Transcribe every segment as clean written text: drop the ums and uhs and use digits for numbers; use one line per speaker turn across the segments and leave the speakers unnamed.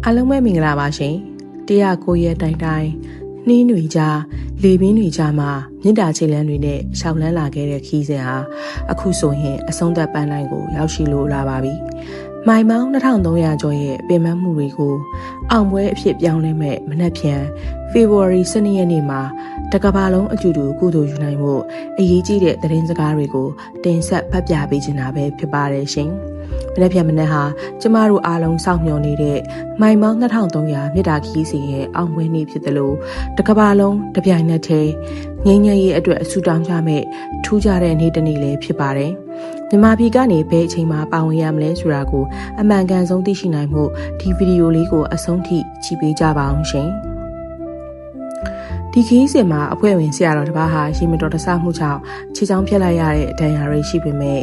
အားလုံးပဲမင်္ဂလာပါရှင်တရားကိုရဲ့တိုင်တိုင်နှင်းတွေကြားလေပင်တွေကြားမှာမြင့်တာခြေလမ်းတွေနဲ့ရှောက်လန်းလာခဲ့တဲ့ခီးစဉ်ဟာအခုဆိုရင်အဆုံးသက်ပန်းတိုင်းကိုရောက်ရှိလို့လာပါပြီမိုင်ပေါင်း2300ကျော်ရဲ့ပင်ပန်းမှုတွေကိုအောင်ပွဲအဖြစ်ပြောင်းလဲမဲ့မနက်ဖြန်ဖေဖော်ဝါရီ12ရက်နေ့မှာတကဘာလုံးအကျူတူကုသိုလ်ယူနိုင်မှုအရေးကြီးတဲ့သတင်းစကားတွေကိုတင်ဆက်ဖတ်ပြပေးချင်တာပဲဖြစ်ပါတယ်ရှင်မနက်ဖြန်မနက်ဟာကျမတို့အားလုံးစောင့်မျှော်နေတဲ့မိုင်ပေါင်း2300မြစ်တာခီးစဉ်ရဲ့အောင်ပွဲနေ့ဖြစ်တယ်လို့တကဘာလုံးတပြိုင်နက်တည်းငြိမ်းချမ်းရေးအတွက်အဆူတောင်းကြမဲ့ထူးခြားတဲ့နေ့တစ်နေ့လည်းဖြစ်ပါတယ်မြန်မာပြည်ကနေဘယ်အချိန်မှပါဝင်ရမလဲဆိုတာကိုအမှန်ကန်ဆုံးသိရှိနိုင်မှုဒီဗီဒီယိုလေးကိုအဆုံးထိကြည့်ပေးကြပါအောင်ရှင်ဒီခီးစဉ်မှာအဖွဲ့ဝင်ဆရာတော်တစ်ပါးဟာရေမတော်တဆမှုကြောင့်ခြေချောင်းဖြတ်လိုက်ရတဲ့ဒဏ်ရာတွေရှိပေမဲ့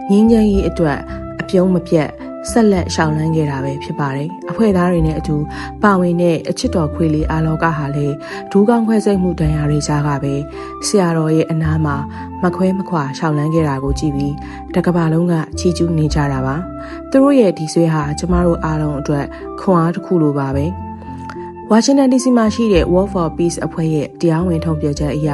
ငြိမ်းချမ်းရေးအတွက်အပြုံးမပြတ်ဆက်လက်ရှောင်လန်းခဲ့တာပဲဖြစ်ပါတယ်။အဖွဲ့သားတွေနဲ့အတူပါဝင်တဲ့အချစ်တော်ခွေလေးအာလောကဟာလည်းဒူးကောင်းခွဲစိတ်မှုဒဏ်ရာတွေကြားကပဲဆရာတော်ရဲ့အနားမှာမခွဲမခွာရှောင်လန်းခဲ့တာကိုကြည့်ပြီးတကဘာလုံးကချီးကျူးနေကြတာပါ။သူတို့ရဲ့ဒီဆွေးဟာကျမတို့အားလုံးအတွက်ခွန်အားတစ်ခုလိုပါပဲ။ဝါရှင်တန် DC မှာရှိတဲ့ World for Peace အဖွဲ့ရဲ့တရားဝင်ထုတ်ပြန်ချက်အရ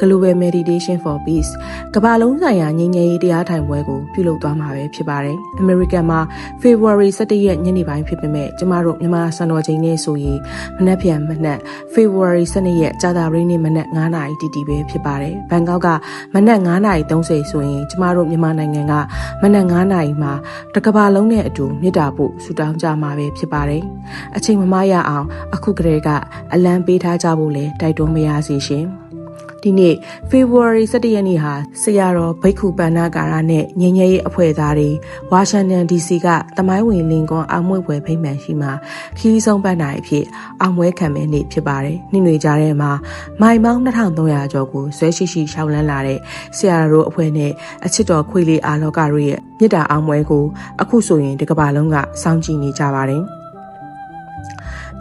Global Meditation for Peace ကမ္ဘာလုံးဆိုင်ရာငြိမ်းချမ်းရေးတရားထိုင်ပွဲကိုပြုလုပ်သွားမှာပဲဖြစ်ပါတယ်။ American မှာ February 17ရက်ညနေပိုင်းဖြစ်ပေမဲ့ကျမတို့မြန်မာစံတော်ချိန်နဲ့ဆိုရင်မနက်ဖြန်မနက် February 12ရက်ကြာသပတေးနေ့မနက်9:00နာရီတီတီပဲဖြစ်ပါတယ်။ဘန်ကောက်ကမနက်9:30ဆိုရင်ကျမတို့မြန်မာနိုင်ငံကမနက်9:00နာရီမှာတကမ္ဘာလုံးနဲ့အတူမြစ်တာဖို့ဆူတောင်းကြမှာပဲဖြစ်ပါတယ်။အချိန်မမရအောင်အခုကလေးကအလံပေးထားကြဖို့လဲတိုက်တွန်းမရစေရှင်ဒီနေ့ February 17ရက်နေ့ဟာဆရာတော်ဘိက္ခုပန္နကာရနဲ့ငြိမ်းချမ်းရေးအဖွဲ့သားတွေဝါရှင်တန် DC ကသမိုင်းဝင်လင်ကွန်အောင်မွေပွဲဖိမှန်ရှိမှာခီးဆုံးပန်းတိုင်းအဖြစ်အောင်ပွဲခံမဲ့နေ့ဖြစ်ပါတယ်။နှင်းတွေကြားထဲမှာမိုင်ပေါင်း2300ကျော်ကိုဆွဲရှိရှိရှောက်လန်းလာတဲ့ဆရာတော်အဖွဲ့နဲ့အချစ်တော်ခွေလေးအာလောကတို့ရဲ့မြစ်တာအောင်ပွဲကိုအခုဆိုရင်ဒီကမ္ဘာလုံးကစောင့်ကြည့်နေကြပါတယ်။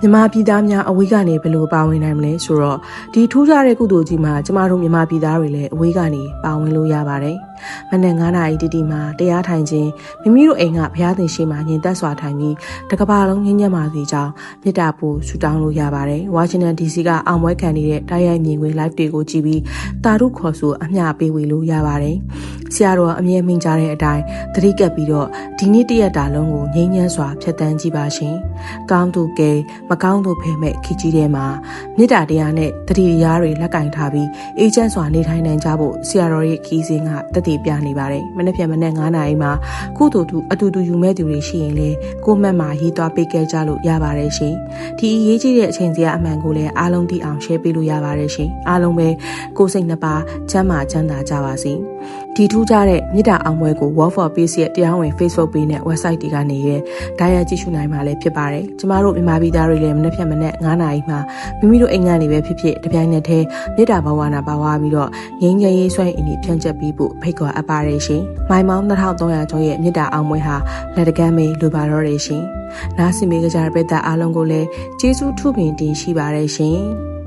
မြန်မာပြည်သားများအဝေးကနေဘယ်လိုပါဝင်နိုင်မလဲဆိုတော့ဒီထူးခြားတဲ့ကုသိုလ်ကြီးမှာကျမတို့မြန်မာပြည်သားတွေလည်းအဝေးကနေပါဝင်လို့ရပါတယ်။မနက်9:00နာရီတီတီမှာတရားထိုင်ခြင်းမိမိတို့အိမ်ကဘုရားသခင်ရှေ့မှာညင်သက်စွာထိုင်ပြီးတကဘာလုံးငြိမ်းချမ်းပါစေကြောင်းမေတ္တာပို့ဆုတောင်းလို့ရပါတယ်။ဝါရှင်တန် DC ကအောင်ပွဲခံနေတဲ့တိုက်ရိုက်မြင်ကွင်း live တွေကိုကြည့်ပြီးတာရုခေါ်ဆိုအမျှပေးဝေလို့ရပါတယ်။ဆရာတော်အမြဲမိန့်ကြားတဲ့အတိုင်းသတိကပ်ပြီးတော့ဒီနေ့တရက်တာလုံးကိုငြိမ်းချမ်းစွာဖြတ်တန်းကြည့်ပါရှင်။ကောင်းသူကဲမကောင်းသူဖဲမဲ့ခီကြီးထဲမှာမေတ္တာတရားနဲ့တတိတရားတွေလက်ကင်ထားပြီးအေးချမ်းစွာနေထိုင်နိုင်ကြဖို့ဆရာတော်ရဲ့ခီးစဉ်ကတတိပြနေပါတယ်။မနေ့ပြန်မနေ့9:00နာရီမှာကုသိုလ်သူအတူတူယူမဲ့သူတွေရှိရင်လေကိုမှတ်မှာရေးသွားပေးခဲ့ကြလို့ရပါတယ်ရှင်။ဒီအရေးကြီးတဲ့အချိန်စရာအမှန်ကိုလည်းအားလုံးသိအောင် share ပေးလို့ရပါတယ်ရှင်။အားလုံးပဲကိုယ်စိတ်နှစ်ပါးချမ်းသာချမ်းသာကြပါစေ။ဒီထူးခြားတဲ့မြစ်တာအောင်ပွဲကို World for Peace ရဲ့တရားဝင် Facebook page နဲ့ website တွေကနေရဓာတ်ရိုက်ကြည့်ရှုနိုင်မှာလည်းဖြစ်ပါတယ်။ကျမတို့မြန်မာပြည်သားတွေလည်းမနေ့ဖြန်မနေ့9:00နာရီမှာမိမိတို့အိမ်ကနေပဲဖြစ်ဖြစ်တပြိုင်နက်တည်းမြစ်တာဘဝနာပါဝါပြီးတော့ငြိမ်းချမ်းရေးဆွဲအင်းဒီဖြန့်ချက်ပြီးဖို့ဖိတ်ခေါ်အပ်ပါတယ်ရှင်။မိုင်ပေါင်း2300ကျော်ရဲ့မြစ်တာအောင်ပွဲဟာလက်တကမ်းမေလိုပါတော့တယ်ရှင်။နားဆင်ပေးကြတဲ့ပရိသတ်အားလုံးကိုလည်းကျေးဇူးထူးပင်တင်ရှိပါတယ်ရှင်။